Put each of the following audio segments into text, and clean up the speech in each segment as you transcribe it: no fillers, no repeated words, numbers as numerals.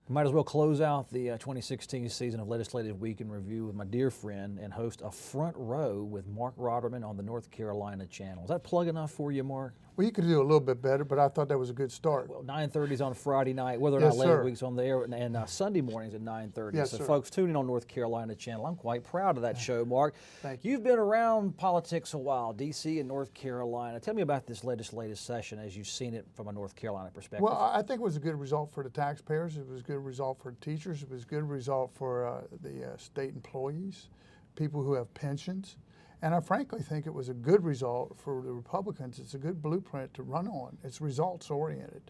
Might as well close out the 2016 season of Legislative Week in Review with my dear friend and host a Front Row with Marc Rotterman on the North Carolina channel. Is that plug enough for you, Mark? Well, you could do a little bit better, but I thought that was a good start. Well, 9:30 is on Friday night, whether or Yes, not Legislative sir. Week's on the air, and Sunday mornings at 9:30. Yes, so, sir. folks, tune in on North Carolina channel. I'm quite proud of that show, Mark. Thank you. You've been around politics a while, D.C. and North Carolina. Tell me about this legislative session as you've seen it from a North Carolina perspective. Well, I think it was a good result for the taxpayers. It was a good result for teachers. It was a good result for the state employees, people who have pensions. And I frankly think it was a good result for the Republicans. It's a good blueprint to run on. It's results oriented.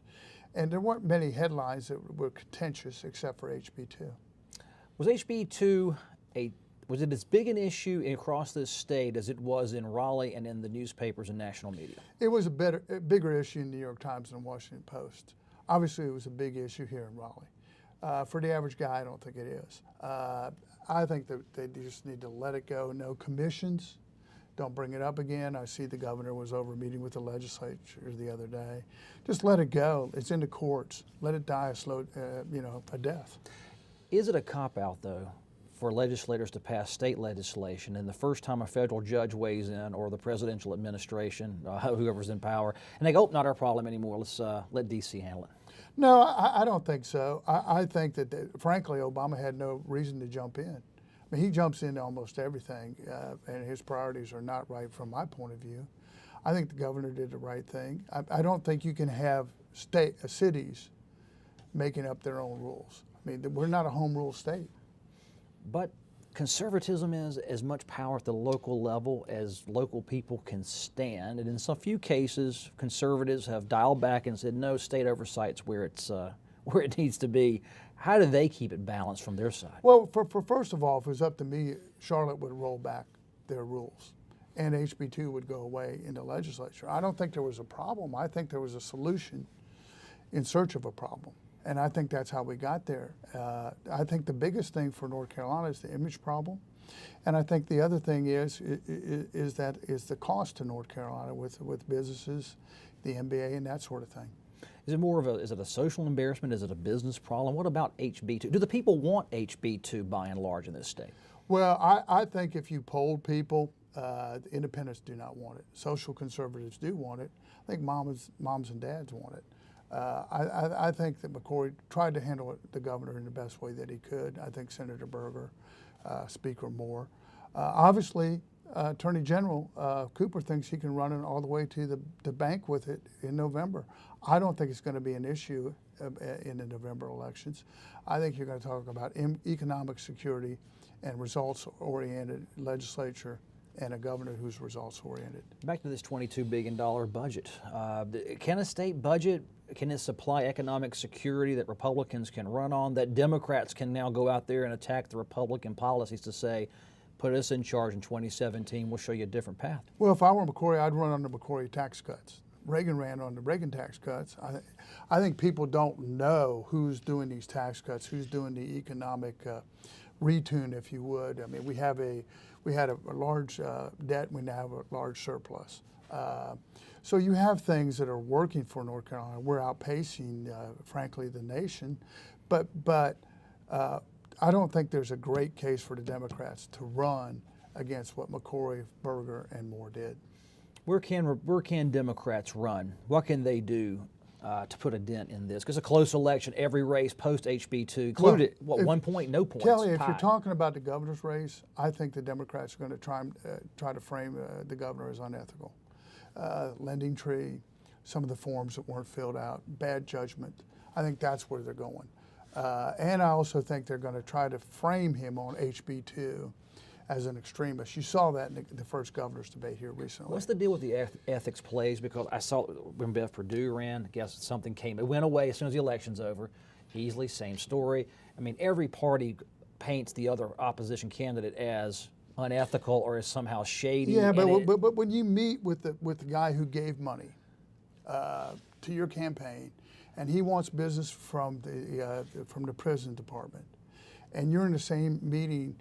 And there weren't many headlines that were contentious except for HB 2. Was HB 2 was it as big an issue across this state as it was in Raleigh and in the newspapers and national media? It was a bigger issue in the New York Times and the Washington Post. Obviously, it was a big issue here in Raleigh. For the average guy, I don't think it is. I think that they just need to let it go. No commissions. Don't bring it up again. I see the governor was over meeting with the legislature the other day. Just let it go. It's in the courts. Let it die a death. Is it a cop-out, though, for legislators to pass state legislation and the first time a federal judge weighs in or the presidential administration, whoever's in power, and they go, oh, not our problem anymore, let's let D.C. handle it? No, I don't think so. I think that, frankly, Obama had no reason to jump in. I mean, he jumps into almost everything, and his priorities are not right from my point of view. I think the governor did the right thing. I don't think you can have cities making up their own rules. I mean, we're not a home rule state. But conservatism is as much power at the local level as local people can stand. And in some few cases, conservatives have dialed back and said, no, state oversight's where it needs to be. How do they keep it balanced from their side? Well, first of all, if it was up to me, Charlotte would roll back their rules and HB 2 would go away in the legislature. I don't think there was a problem. I think there was a solution in search of a problem. And I think that's how we got there. I think the biggest thing for North Carolina is the image problem. And I think the other thing is the cost to North Carolina with businesses, the MBA, and that sort of thing. Is it more of is it a social embarrassment? Is it a business problem? What about HB 2? Do the people want HB 2 by and large in this state? Well, I think if you polled people, the independents do not want it. Social conservatives do want it. I think moms and dads want it. I think that McCrory tried to handle the governor in the best way that he could. I think Senator Berger, Speaker Moore. Obviously, Attorney General Cooper thinks he can run it all the way to the bank with it in November. I don't think it's going to be an issue in the November elections. I think you're going to talk about economic security and results-oriented legislature and a governor who's results-oriented. Back to this $22 billion budget. Can a state budget, can it supply economic security that Republicans can run on, that Democrats can now go out there and attack the Republican policies to say, put us in charge in 2017, we'll show you a different path? Well, if I were McCrory, I'd run on the McCrory tax cuts. Reagan ran on the Reagan tax cuts. I think people don't know who's doing these tax cuts, who's doing the economic retune, if you would. I mean, we had a large debt, we now have a large surplus. So you have things that are working for North Carolina. We're outpacing, frankly, the nation, but I don't think there's a great case for the Democrats to run against what McCrory, Berger, and Moore did. Where can Democrats run? What can they do to put a dent in this? Because a close election, every race post HB 2 included, well, 1 point, no points. Kelly, if you're talking about the governor's race, I think the Democrats are going to try to frame the governor as unethical. Lending tree, some of the forms that weren't filled out, bad judgment. I think that's where they're going. And I also think they're going to try to frame him on HB 2 as an extremist. You saw that in the first governor's debate here recently. What's the deal with the ethics plays? Because I saw when Bev Perdue ran, I guess something came. It went away as soon as the election's over. Easily, same story. I mean, every party paints the other opposition candidate as unethical or as somehow shady. Yeah, but when you meet with the guy who gave money to your campaign, and he wants business from the prison department, and you're in the same meeting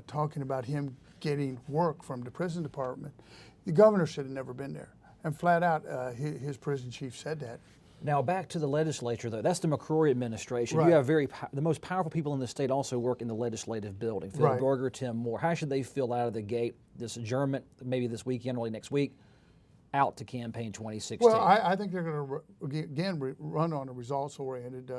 talking about him getting work from the prison department, the governor should have never been there. And flat out, his prison chief said that. Now back to the legislature, though. That's the McCrory Administration. Right. You have the most powerful people in the state also work in the legislative building. Phil Right. Berger, Tim Moore. How should they feel out of the gate? This adjournment, maybe this weekend, early next week, out to campaign 2016. Well, I think they're going to again run on a results-oriented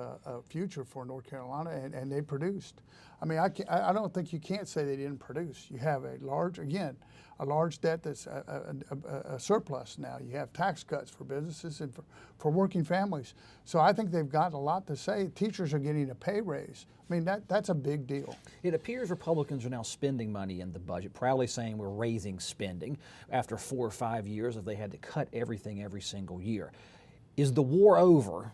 future for North Carolina, and they produced. I mean, I don't think you can't say they didn't produce. You have a large debt that's a surplus now. You have tax cuts for businesses and for working families. So I think they've got a lot to say. Teachers are getting a pay raise. I mean, that's a big deal. It appears Republicans are now spending money in the budget, proudly saying we're raising spending after 4 or 5 years if they had to cut everything every single year. Is the war over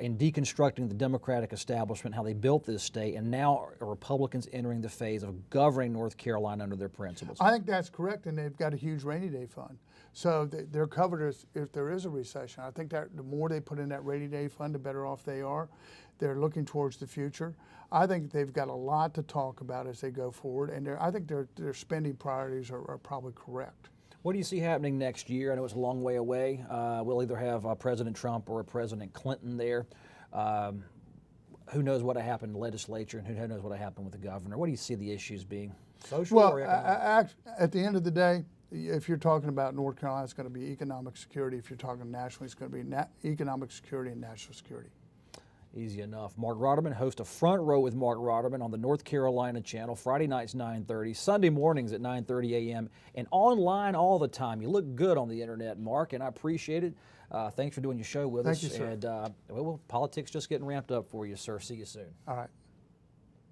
in deconstructing the Democratic establishment, how they built this state, and now are Republicans entering the phase of governing North Carolina under their principles? I think that's correct, and they've got a huge rainy day fund. So they're covered if there is a recession. I think that the more they put in that rainy day fund, the better off they are. They're looking towards the future. I think they've got a lot to talk about as they go forward, and I think their spending priorities are probably correct. What do you see happening next year? I know it's a long way away. We'll either have President Trump or President Clinton there. Who knows what will happen in the legislature, and who knows what will happen with the governor? What do you see the issues being? Social or economic? At the end of the day, if you're talking about North Carolina, it's going to be economic security. If you're talking nationally, it's going to be economic security and national security. Easy enough. Marc Rotterman hosts a Front Row with Marc Rotterman on the North Carolina channel, Friday nights 9:30, Sunday mornings at 9:30 a.m., and online all the time. You look good on the internet, Marc, and I appreciate it. Thanks for doing your show with us. Thank you, sir. And well, politics just getting ramped up for you, sir. See you soon. All right.